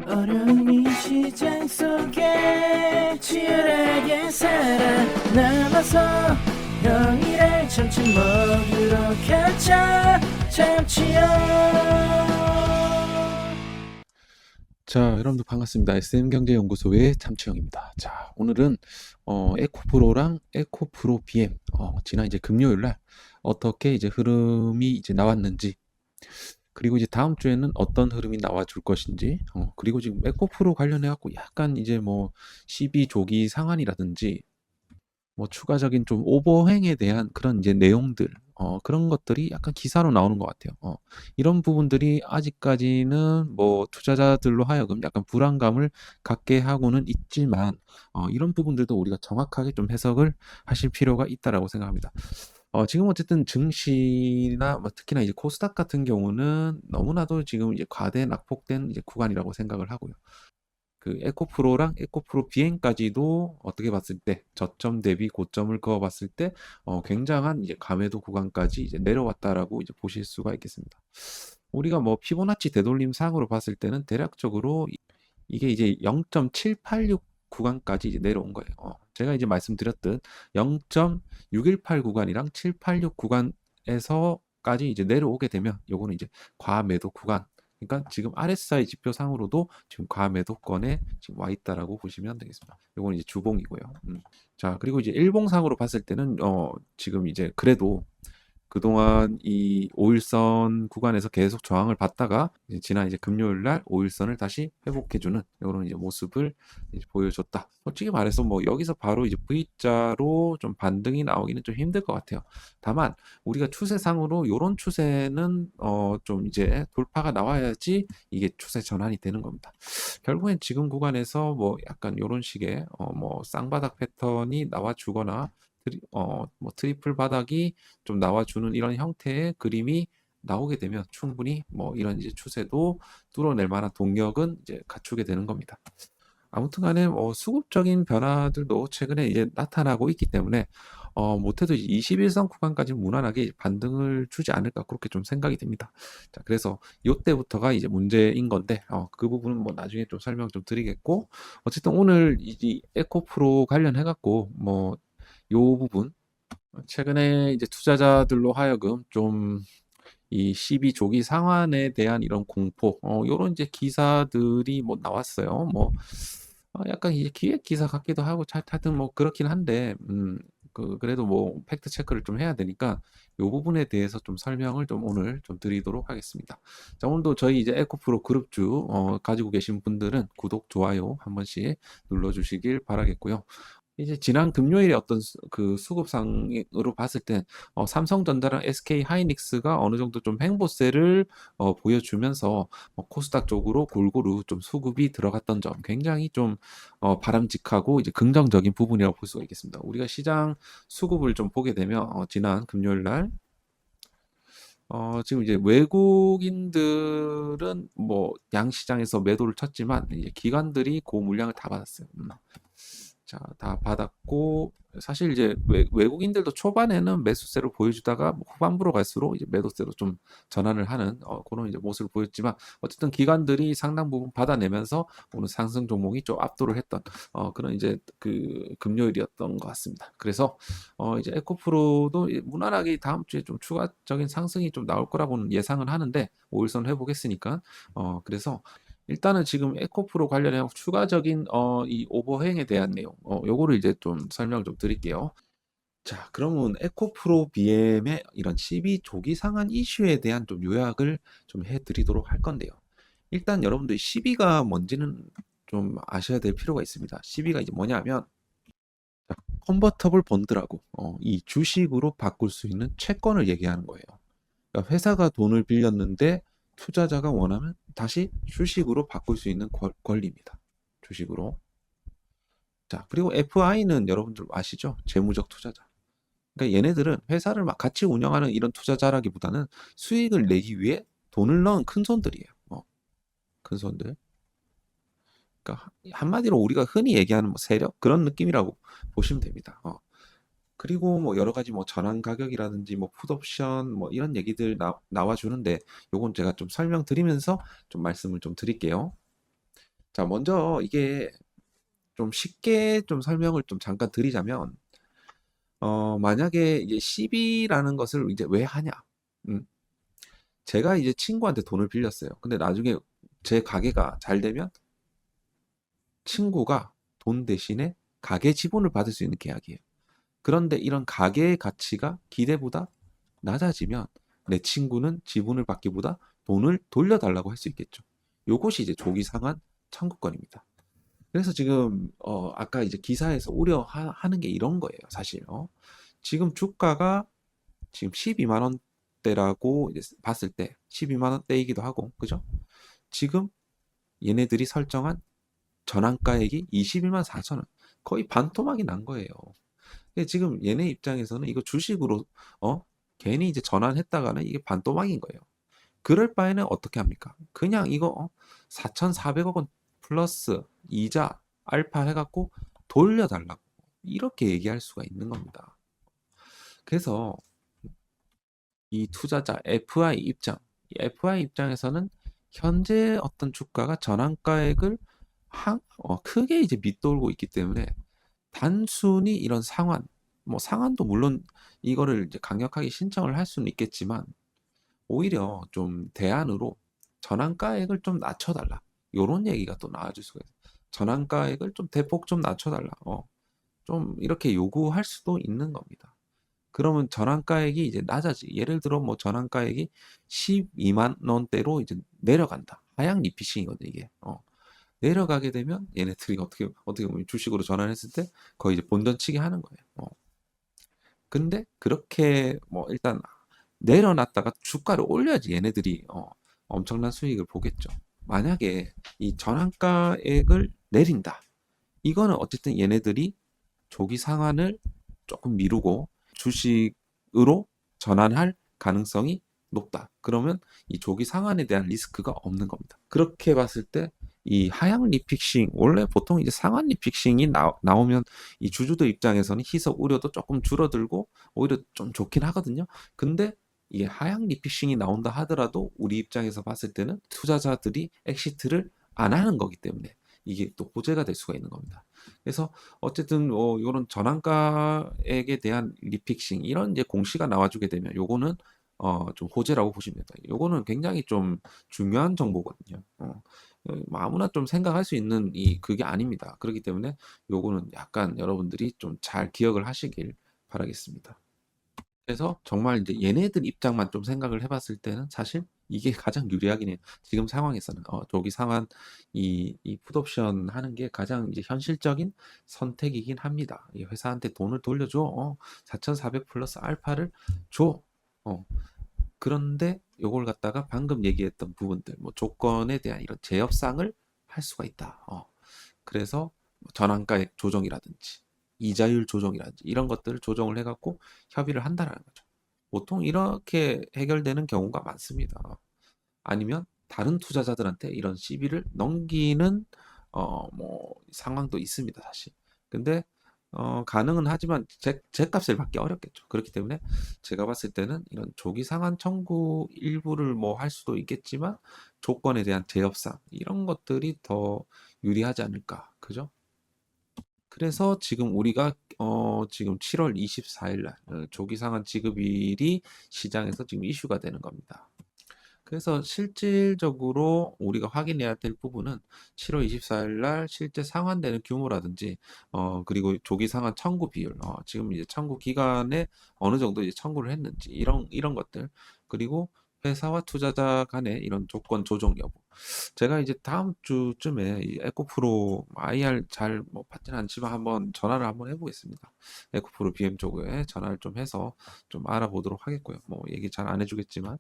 어려운 이 시장 속에 치열하게 살아남아서 평일에 점심 먹으러 가자 참치요. 자, 여러분들 반갑습니다. SM경제연구소의 참치형입니다. 자, 오늘은 에코프로랑 에코프로 BM 지난 이제 금요일 날 어떻게 이제 흐름이 이제 나왔는지, 그리고 이제 다음 주에는 어떤 흐름이 나와줄 것인지, 그리고 지금 에코프로 관련해 갖고 약간 이제 뭐 12조기 상한이라든지 뭐 추가적인 좀 오버행에 대한 그런 이제 내용들, 그런 것들이 약간 기사로 나오는 것 같아요. 이런 부분들이 아직까지는 뭐 투자자들로 하여금 약간 불안감을 갖게 하고는 있지만, 이런 부분들도 우리가 정확하게 좀 해석을 하실 필요가 있다라고 생각합니다. 지금 어쨌든 증시나 뭐 특히나 이제 코스닥 같은 경우는 너무나도 지금 이제 과대 낙폭된 이제 구간이라고 생각을 하고요. 그 에코프로랑 에코프로 비행까지도 어떻게 봤을 때 저점 대비 고점을 그어 봤을 때 굉장한 이제 가매도 구간까지 이제 내려왔다라고 이제 보실 수가 있겠습니다. 우리가 뭐 피보나치 되돌림상으로 봤을 때는 대략적으로 이게 이제 0.786 구간까지 이제 내려온 거예요. 제가 이제 말씀드렸듯 0.618 구간이랑 786 구간에서까지 이제 내려오게 되면 요거는 이제 과매도 구간. 그러니까 지금 RSI 지표상으로도 지금 과매도권에 지금 와 있다라고 보시면 되겠습니다. 요거는 이제 주봉이고요. 자, 그리고 이제 일봉상으로 봤을 때는 지금 이제 그래도 그동안 이 5일선 구간에서 계속 저항을 받다가 지난 이제 금요일 날 5일선을 다시 회복해주는 이런 이제 모습을 이제 보여줬다. 솔직히 말해서 뭐 여기서 바로 이제 V자로 좀 반등이 나오기는 좀 힘들 것 같아요. 다만 우리가 추세상으로 이런 추세는 좀 이제 돌파가 나와야지 이게 추세 전환이 되는 겁니다. 결국엔 지금 구간에서 뭐 약간 이런 식의 뭐 쌍바닥 패턴이 나와주거나 뭐 트리플 바닥이 좀 나와주는 이런 형태의 그림이 나오게 되면 충분히 뭐 이런 이제 추세도 뚫어낼 만한 동력은 이제 갖추게 되는 겁니다. 아무튼 간에 수급적인 변화들도 최근에 이제 나타나고 있기 때문에 못해도 21선 구간까지 무난하게 반등을 주지 않을까 그렇게 좀 생각이 됩니다. 자, 그래서 이때부터가 이제 문제인 건데 그 부분은 뭐 나중에 좀 설명 좀 드리겠고, 어쨌든 오늘 이 에코프로 관련해 갖고 뭐 요 부분 최근에 이제 투자자들로 하여금 좀 이 12조기 상환에 대한 이런 공포, 요런 이제 기사들이 뭐 나왔어요. 뭐 약간 이제 기획 기사 같기도 하고 하여튼 뭐 그렇긴 한데, 그래도 뭐 팩트 체크를 좀 해야 되니까 요 부분에 대해서 좀 설명을 좀 오늘 좀 드리도록 하겠습니다. 자, 오늘도 저희 이제 에코프로 그룹주 가지고 계신 분들은 구독, 좋아요 한 번씩 눌러주시길 바라겠고요. 이제 지난 금요일에 어떤 그 수급상으로 봤을 때 삼성전자랑 SK 하이닉스가 어느 정도 좀 횡보세를 보여주면서 코스닥 쪽으로 골고루 좀 수급이 들어갔던 점 굉장히 좀 바람직하고 이제 긍정적인 부분이라고 볼 수가 있겠습니다. 우리가 시장 수급을 좀 보게 되면 지난 금요일 날 지금 이제 외국인들은 뭐 양시장에서 매도를 쳤지만 이제 기관들이 그 물량을 다 받았어요. 자, 다 받았고, 사실 이제 외국인들도 초반에는 매수세로 보여주다가 후반부로 갈수록 이제 매도세로 좀 전환을 하는 그런 이제 모습을 보였지만, 어쨌든 기관들이 상당 부분 받아내면서 오늘 상승 종목이 좀 압도를 했던 그런 이제 그 금요일이었던 것 같습니다. 그래서 이제 에코프로도 무난하게 다음 주에 좀 추가적인 상승이 좀 나올 거라고는 예상은 하는데 5일선 회복했으니까 그래서 일단은 지금 에코프로 관련해 추가적인 이 오버행에 대한 내용, 요거를 이제 좀 설명을 좀 드릴게요. 자, 그러면 에코프로 BM의 이런 12조기 상한 이슈에 대한 좀 요약을 좀 해드리도록 할 건데요. 일단 여러분들 12가 뭔지는 좀 아셔야 될 필요가 있습니다. 12가 이제 뭐냐면 컨버터블 본드라고 이 주식으로 바꿀 수 있는 채권을 얘기하는 거예요. 그러니까 회사가 돈을 빌렸는데 투자자가 원하면 다시 주식으로 바꿀 수 있는 권리입니다. 주식으로. 자, 그리고 FI는 여러분들 아시죠? 재무적 투자자. 그러니까 얘네들은 회사를 막 같이 운영하는 이런 투자자라기보다는 수익을 내기 위해 돈을 넣은 큰 손들이에요. 큰 손들. 그러니까 한마디로 우리가 흔히 얘기하는 뭐 세력 그런 느낌이라고 보시면 됩니다. 그리고 뭐 여러 가지 뭐 전환 가격이라든지 뭐 풋옵션 뭐 이런 얘기들 나와 주는데 요건 제가 좀 설명드리면서 좀 말씀을 좀 드릴게요. 자, 먼저 이게 좀 쉽게 좀 설명을 좀 잠깐 드리자면, 만약에 이제 시비라는 것을 이제 왜 하냐? 음, 제가 이제 친구한테 돈을 빌렸어요. 근데 나중에 제 가게가 잘 되면 친구가 돈 대신에 가게 지분을 받을 수 있는 계약이에요. 그런데 이런 가게의 가치가 기대보다 낮아지면 내 친구는 지분을 받기보다 돈을 돌려달라고 할 수 있겠죠. 요것이 이제 조기 상환 청구권입니다. 그래서 지금 아까 이제 기사에서 우려하는 게 이런 거예요, 사실. 지금 주가가 지금 12만 원대라고 이제 봤을 때 12만 원대이기도 하고, 그죠? 지금 얘네들이 설정한 전환가액이 21만 4천 원. 거의 반토막이 난 거예요. 근데 지금 얘네 입장에서는 이거 주식으로 어 괜히 이제 전환했다가는 이게 반토막인 거예요. 그럴 바에는 어떻게 합니까? 그냥 이거 4,400억 원 플러스 이자 알파 해갖고 돌려달라고 이렇게 얘기할 수가 있는 겁니다. 그래서 이 투자자 FI 입장에서는 현재 어떤 주가가 전환가액을 크게 이제 밑돌고 있기 때문에 단순히 이런 상환, 뭐 상환도 물론 이거를 이제 강력하게 신청을 할 수는 있겠지만 오히려 좀 대안으로 전환가액을 좀 낮춰달라. 요런 얘기가 또 나와줄 수가 있어요. 전환가액을 좀 대폭 좀 낮춰달라. 좀 이렇게 요구할 수도 있는 겁니다. 그러면 전환가액이 이제 예를 들어 뭐 전환가액이 12만 원대로 이제 내려간다. 하향 리피싱이거든 이게. 내려가게 되면 얘네들이 어떻게 보면 주식으로 전환했을 때 거의 이제 본전치기 하는 거예요. 근데 그렇게 뭐 일단 내려놨다가 주가를 올려야지 얘네들이 엄청난 수익을 보겠죠. 만약에 이 전환가액을 내린다. 이거는 어쨌든 얘네들이 조기 상환을 조금 미루고 주식으로 전환할 가능성이 높다. 그러면 이 조기 상환에 대한 리스크가 없는 겁니다. 그렇게 봤을 때 이 하향 리픽싱, 원래 보통 이제 상환 리픽싱이 나오면 이 주주들 입장에서는 희석 우려도 조금 줄어들고 오히려 좀 좋긴 하거든요. 근데 이게 하향 리픽싱이 나온다 하더라도 우리 입장에서 봤을 때는 투자자들이 엑시트를 안 하는 거기 때문에 이게 또 호재가 될 수가 있는 겁니다. 그래서 어쨌든 이런 전환가액에 대한 리픽싱 이런 이제 공시가 나와주게 되면 요거는 좀 호재라고 보시면 됩니다. 요거는 굉장히 좀 중요한 정보거든요. 뭐 아무나 좀 생각할 수 있는 그게 아닙니다. 그렇기 때문에 요거는 약간 여러분들이 좀 잘 기억을 하시길 바라겠습니다. 그래서 정말 이제 얘네들 입장만 좀 생각을 해봤을 때는 사실 이게 가장 유리하긴 해요. 지금 상황에서는 조기 상환 이 풋옵션 하는 게 가장 이제 현실적인 선택이긴 합니다. 이 회사한테 돈을 돌려줘. 4,400 플러스 알파를 줘. 그런데 요걸 갖다가 방금 얘기했던 부분들, 뭐 조건에 대한 이런 제협상을 할 수가 있다. 그래서 전환가액 조정이라든지 이자율 조정이라든지 이런 것들을 조정을 해갖고 협의를 한다라는 거죠. 보통 이렇게 해결되는 경우가 많습니다. 아니면 다른 투자자들한테 이런 시비를 넘기는 뭐 상황도 있습니다, 사실. 근데 가능은 하지만 제 값을 받기 어렵겠죠. 그렇기 때문에 제가 봤을 때는 이런 조기 상환 청구 일부를 뭐 할 수도 있겠지만 조건에 대한 제협상 이런 것들이 더 유리하지 않을까, 그죠? 그래서 지금 우리가 지금 7월 24일 날 조기 상환 지급일이 시장에서 지금 이슈가 되는 겁니다. 그래서 실질적으로 우리가 확인해야 될 부분은 7월 24일 날 실제 상환되는 규모라든지 그리고 조기 상환 청구 비율 지금 이제 청구 기간에 어느 정도 이제 청구를 했는지 이런 것들 그리고 회사와 투자자 간의 이런 조건 조정 여부. 제가 이제 다음 주쯤에 이 에코프로 IR 잘 뭐 받지는 않지만 한번 전화를 한번 해보겠습니다. 에코프로 BM 쪽에 전화를 좀 해서 좀 알아보도록 하겠고요. 뭐 얘기 잘 안 해주겠지만.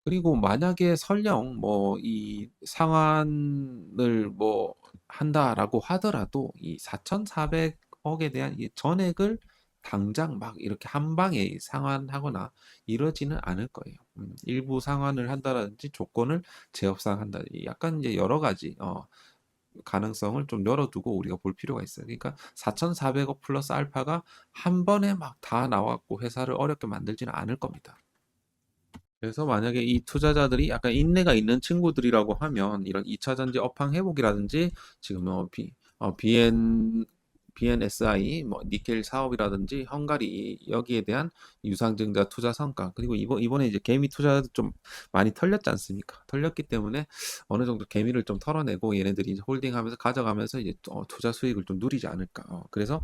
그리고 만약에 설령 뭐 이 상환을 뭐 한다라고 하더라도 이 4,400억에 대한 이 전액을 당장 막 이렇게 한 방에 상환하거나 이러지는 않을 거예요. 일부 상환을 한다든지 조건을 재협상한다. 약간 이제 여러 가지 가능성을 좀 열어두고 우리가 볼 필요가 있어요. 그러니까 4,400억 플러스 알파가 한 번에 막 다 나왔고 회사를 어렵게 만들지는 않을 겁니다. 그래서 만약에 이 투자자들이 약간 인내가 있는 친구들이라고 하면 이런 2차 전지 업황 회복이라든지 지금 BNSI 뭐 니켈 사업이라든지 헝가리 여기에 대한 유상증자 투자 성과 그리고 이번에 이제 개미 투자도 좀 많이 털렸지 않습니까? 털렸기 때문에 어느 정도 개미를 좀 털어내고 얘네들이 이제 홀딩하면서 가져가면서 이제 투자 수익을 좀 누리지 않을까. 그래서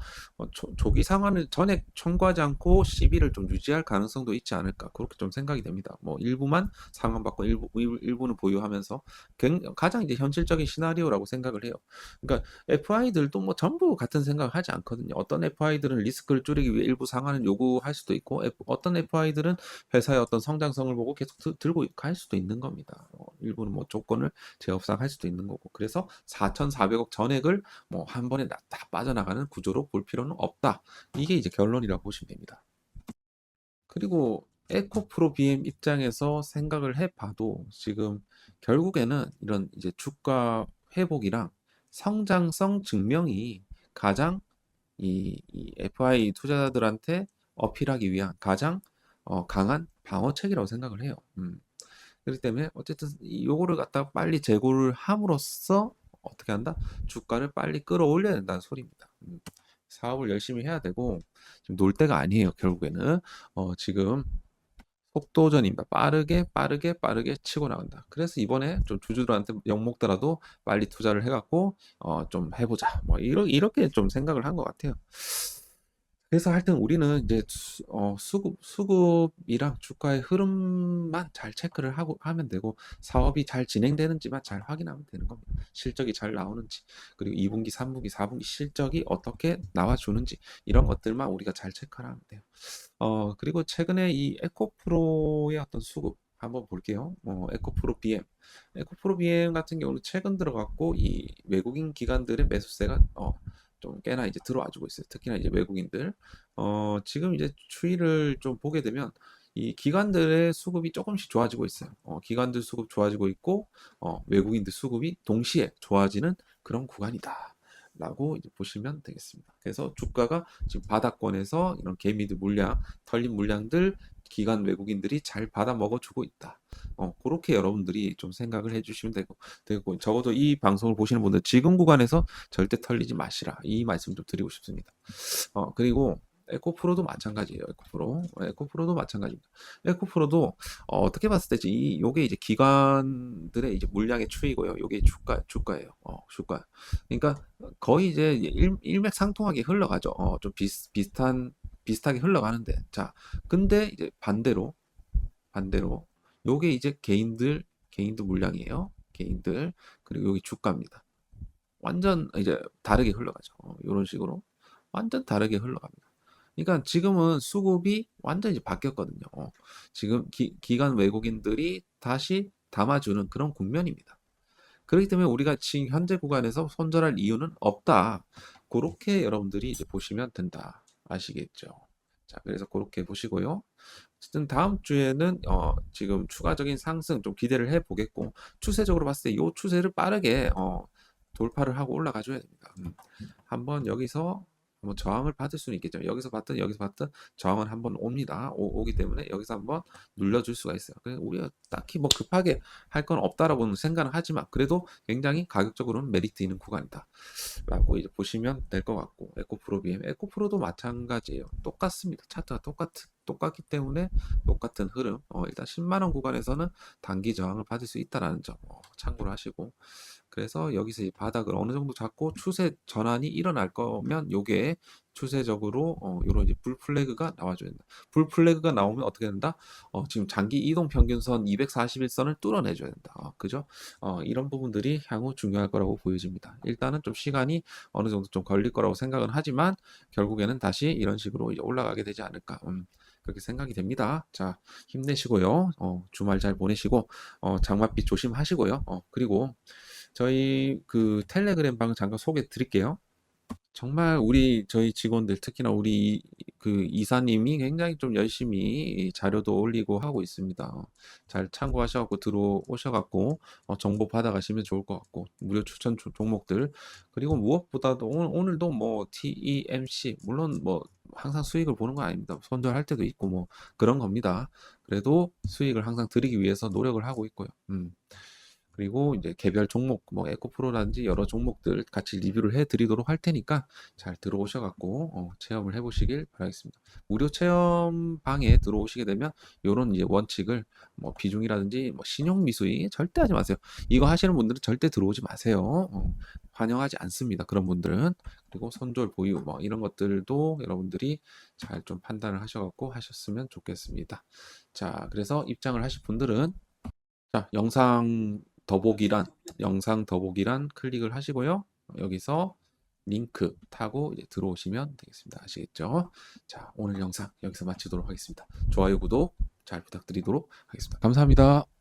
조기 상환을 전액 청구하지 않고 시비를 좀 유지할 가능성도 있지 않을까. 그렇게 좀 생각이 됩니다. 뭐 일부만 상환받고 일부는 보유하면서 가장 이제 현실적인 시나리오라고 생각을 해요. 그러니까 FI들도 뭐 전부 같은 생각을 하지 않거든요. 어떤 FI들은 리스크를 줄이기 위해 일부 상한을 요구할 수도 있고, 어떤 FI들은 회사의 어떤 성장성을 보고 계속 들고 갈 수도 있는 겁니다. 일부는 뭐 조건을 재협상할 수도 있는 거고. 그래서 4,400억 전액을 뭐 한 번에 다 빠져나가는 구조로 볼 필요는 없다. 이게 이제 결론이라고 보시면 됩니다. 그리고 에코프로 BM 입장에서 생각을 해봐도 지금 결국에는 이런 이제 주가 회복이랑 성장성 증명이 가장 이 FI 투자자들한테 어필하기 위한 가장 강한 방어책이라고 생각을 해요. 그렇기 때문에 어쨌든 요거를 갖다가 빨리 재고를 함으로써 어떻게 한다? 주가를 빨리 끌어올려야 된다는 소리입니다. 사업을 열심히 해야 되고 지금 놀 때가 아니에요. 결국에는 지금 속도전입니다. 빠르게 치고 나간다. 그래서 이번에 좀 주주들한테 욕먹더라도 빨리 투자를 해갖고 좀 해보자. 뭐 이렇게 좀 생각을 한 것 같아요. 그래서 하여튼 우리는 이제 수급이랑 주가의 흐름만 잘 체크를 하면 되고 사업이 잘 진행되는지만 잘 확인하면 되는 겁니다. 실적이 잘 나오는지 그리고 2분기, 3분기, 4분기 실적이 어떻게 나와주는지 이런 것들만 우리가 잘 체크를 하면 돼요. 그리고 최근에 이 에코프로의 어떤 수급 한번 볼게요. 에코프로 BM. 에코프로 BM 같은 경우는 최근 들어갔고 이 외국인 기관들의 매수세가 좀 꽤나 이제 들어와주고 있어요. 특히나 이제 외국인들. 지금 이제 추이를 좀 보게 되면 이 기관들의 수급이 조금씩 좋아지고 있어요. 기관들 수급 좋아지고 있고, 외국인들 수급이 동시에 좋아지는 그런 구간이다. 라고 이제 보시면 되겠습니다. 그래서 주가가 지금 바닥권에서 이런 개미들 물량, 털린 물량들 기관 외국인들이 잘 받아 먹어주고 있다. 그렇게 여러분들이 좀 생각을 해주시면 되고 적어도 이 방송을 보시는 분들 지금 구간에서 절대 털리지 마시라 이 말씀 좀 드리고 싶습니다. 그리고 에코프로도 마찬가지예요. 에코프로도 마찬가지입니다. 에코프로도 어떻게 봤을 때 요게 이제 기관들의 이제 물량의 추이고요. 요게 주가예요. 주가. 그러니까 거의 이제 일맥상통하게 흘러가죠. 좀 비슷하게 흘러가는데 자, 근데 이제 반대로 요게 이제 개인들 물량이에요. 개인들 그리고 여기 주가입니다. 완전 이제 다르게 흘러가죠. 이런 식으로 완전 다르게 흘러갑니다. 그러니까 지금은 수급이 완전 이제 바뀌었거든요. 지금 기관 외국인들이 다시 담아주는 그런 국면입니다. 그렇기 때문에 우리가 지금 현재 구간에서 손절할 이유는 없다. 그렇게 여러분들이 이제 보시면 된다. 아시겠죠? 자, 그래서 그렇게 보시고요. 어쨌든 다음 주에는 지금 추가적인 상승 좀 기대를 해 보겠고 추세적으로 봤을 때 이 추세를 빠르게 돌파를 하고 올라가 줘야 됩니다. 한번 여기서 한번 저항을 받을 수는 있겠죠. 여기서 받든 저항은 한번 옵니다. 오기 때문에 여기서 한번 눌러줄 수가 있어요. 그래서 우리가 딱히 뭐 급하게 할 건 없다라고는 생각은 하지만 그래도 굉장히 가격적으로는 메리트 있는 구간이다. 라고 이제 보시면 될 것 같고 에코프로 BM, 에코프로도 마찬가지예요. 똑같습니다. 차트가 똑같기 때문에 똑같은 흐름. 일단 10만 원 구간에서는 단기 저항을 받을 수 있다라는 점 참고를 하시고 그래서 여기서 이 바닥을 어느 정도 잡고 추세 전환이 일어날 거면 요게 추세적으로 요런 이제 불 플래그가 나와줘야 된다. 불 플래그가 나오면 어떻게 된다? 지금 장기 이동 평균선 241선을 뚫어내줘야 된다. 그죠? 이런 부분들이 향후 중요할 거라고 보여집니다. 일단은 좀 시간이 어느 정도 좀 걸릴 거라고 생각은 하지만 결국에는 다시 이런 식으로 이제 올라가게 되지 않을까. 그렇게 생각이 됩니다. 자, 힘내시고요. 주말 잘 보내시고 장맛비 조심하시고요. 그리고 저희 그 텔레그램 방 잠깐 소개해 드릴게요. 정말 저희 직원들 특히나 우리 그 이사님이 굉장히 좀 열심히 자료도 올리고 하고 있습니다. 잘 참고하셔갖고 들어오셔갖고 정보 받아가시면 좋을 것 같고 무료 추천 종목들 그리고 무엇보다도 오늘도 뭐 TEMC 물론 뭐 항상 수익을 보는 건 아닙니다. 손절할 때도 있고 뭐 그런 겁니다. 그래도 수익을 항상 드리기 위해서 노력을 하고 있고요. 그리고 이제 개별 종목, 뭐 에코프로라든지 여러 종목들 같이 리뷰를 해드리도록 할 테니까 잘 들어오셔갖고 체험을 해보시길 바라겠습니다. 무료 체험방에 들어오시게 되면 이런 이제 원칙을 뭐 비중이라든지 뭐 신용 미수익 절대 하지 마세요. 이거 하시는 분들은 절대 들어오지 마세요. 환영하지 않습니다. 그런 분들은. 그리고 손절 보유 뭐 이런 것들도 여러분들이 잘 좀 판단을 하셔갖고 하셨으면 좋겠습니다. 자, 그래서 입장을 하실 분들은 자, 영상 더보기란 클릭을 하시고요. 여기서 링크 타고 이제 들어오시면 되겠습니다. 아시겠죠? 자, 오늘 영상 여기서 마치도록 하겠습니다. 좋아요, 구독 잘 부탁드리도록 하겠습니다. 감사합니다.